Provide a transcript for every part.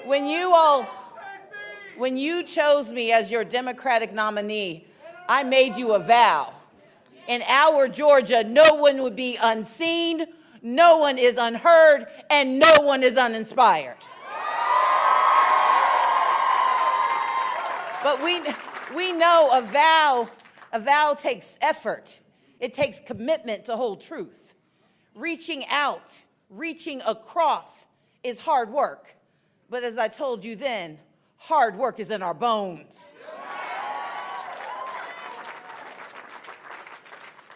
When you chose me as your Democratic nominee, I made you a vow. In our Georgia, no one would be unseen, no one is unheard, and no one is uninspired. But we know a vow takes effort. It takes commitment to hold truth. Reaching out, reaching across is hard work. But as I told you then, hard work is in our bones.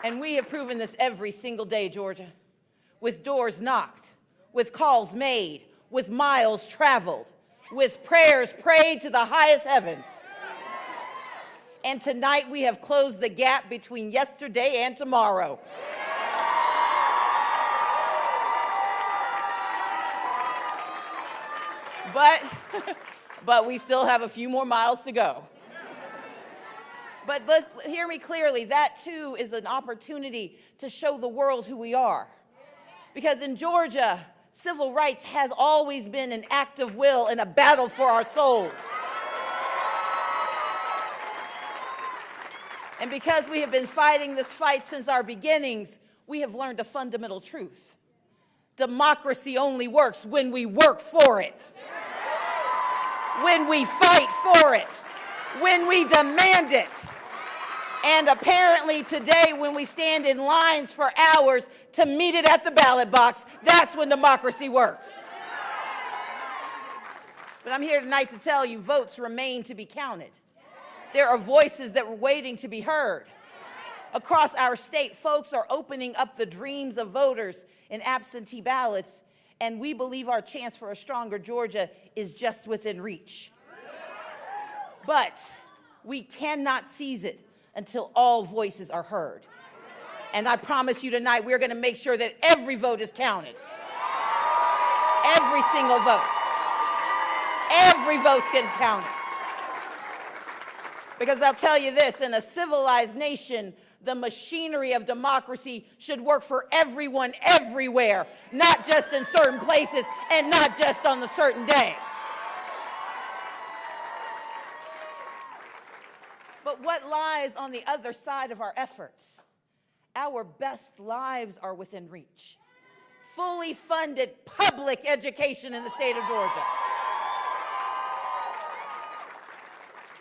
And we have proven this every single day, Georgia, with doors knocked, with calls made, with miles traveled, with prayers prayed to the highest heavens. And tonight we have closed the gap between yesterday and tomorrow. But we still have a few more miles to go. But hear me clearly, that too is an opportunity to show the world who we are. Because in Georgia, civil rights has always been an act of will and a battle for our souls. And because we have been fighting this fight since our beginnings, we have learned a fundamental truth. Democracy only works when we work for it, when we fight for it, when we demand it. And apparently today, when we stand in lines for hours to meet it at the ballot box, that's when democracy works. But I'm here tonight to tell you, votes remain to be counted. There are voices that were waiting to be heard. Across our state, folks are opening up the dreams of voters in absentee ballots, and we believe our chance for a stronger Georgia is just within reach. But we cannot seize it until all voices are heard. And I promise you tonight, we're going to make sure that every vote is counted. Every single vote. Every vote's getting counted. Because I'll tell you this, in a civilized nation, the machinery of democracy should work for everyone everywhere, not just in certain places and not just on a certain day. But what lies on the other side of our efforts? Our best lives are within reach. Fully funded public education in the state of Georgia.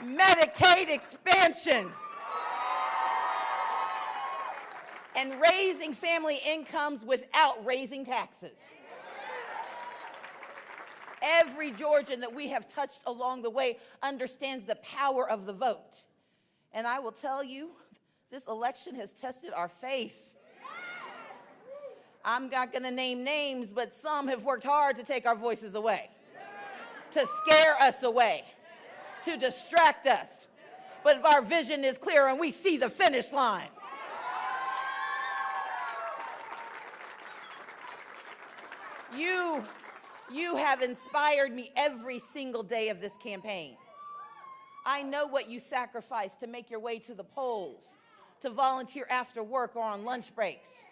Medicaid expansion. And raising family incomes without raising taxes. Every Georgian that we have touched along the way understands the power of the vote. And I will tell you, this election has tested our faith. I'm not going to name names, but some have worked hard to take our voices away, to scare us away, to distract us. But if our vision is clear and we see the finish line, you have inspired me every single day of this campaign. I know what you sacrificed to make your way to the polls, to volunteer after work or on lunch breaks.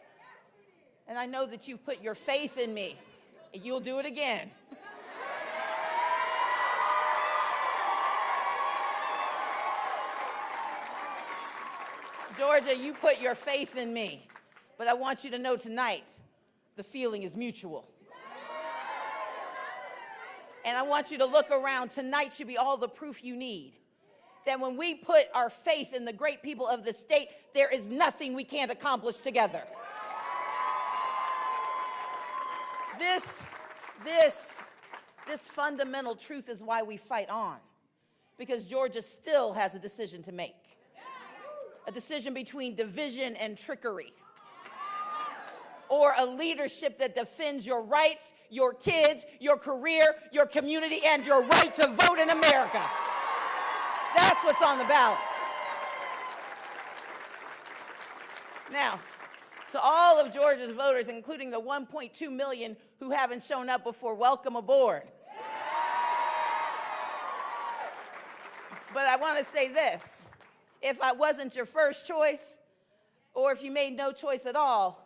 And I know that you've put your faith in me. You'll do it again. Georgia, you put your faith in me. But I want you to know tonight, the feeling is mutual. And I want you to look around. Tonight should be all the proof you need that when we put our faith in the great people of the state, there is nothing we can't accomplish together. This fundamental truth is why we fight on, because Georgia still has a decision to make. A decision between division and trickery, or a leadership that defends your rights, your kids, your career, your community, and your right to vote in America. That's what's on the ballot. Now, to all of Georgia's voters, including the 1.2 million who haven't shown up before, welcome aboard. But I want to say this. If I wasn't your first choice, or if you made no choice at all,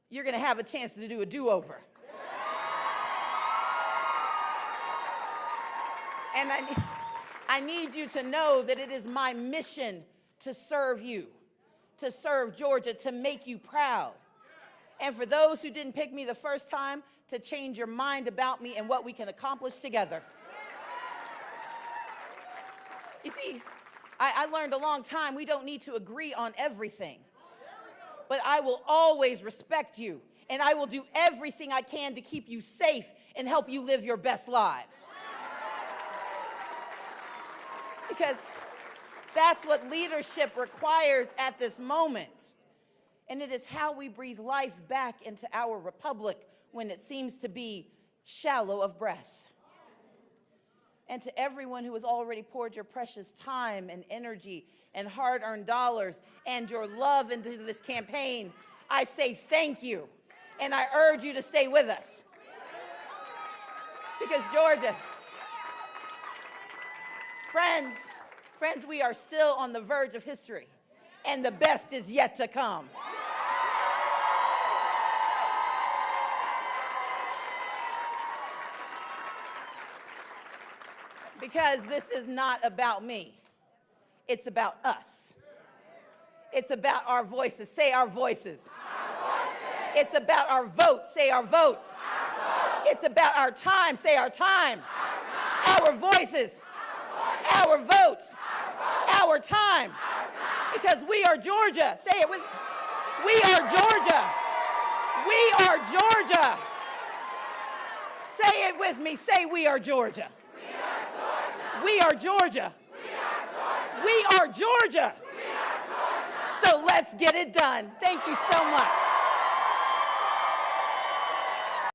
you're going to have a chance to do a do-over. And I need you to know that it is my mission to serve you, to serve Georgia, to make you proud. And for those who didn't pick me the first time, to change your mind about me and what we can accomplish together. You see, I learned a long time we don't need to agree on everything. But I will always respect you, and I will do everything I can to keep you safe and help you live your best lives. Because that's what leadership requires at this moment. And it is how we breathe life back into our republic when it seems to be shallow of breath. And to everyone who has already poured your precious time and energy and hard-earned dollars and your love into this campaign, I say thank you. And I urge you to stay with us. Because Georgia, friends, we are still on the verge of history, and the best is yet to come. Because this is not about me. It's about us. It's about our voices. Say our voices. It's about our votes. Say our votes. It's about our time. Say our time. Our voices. Our votes. Our time. Because we are Georgia. Say it with me. We are Georgia. We are Georgia. Say it with me. Say we are Georgia. We are Georgia. We are Georgia. So let's get it done. Thank you so much.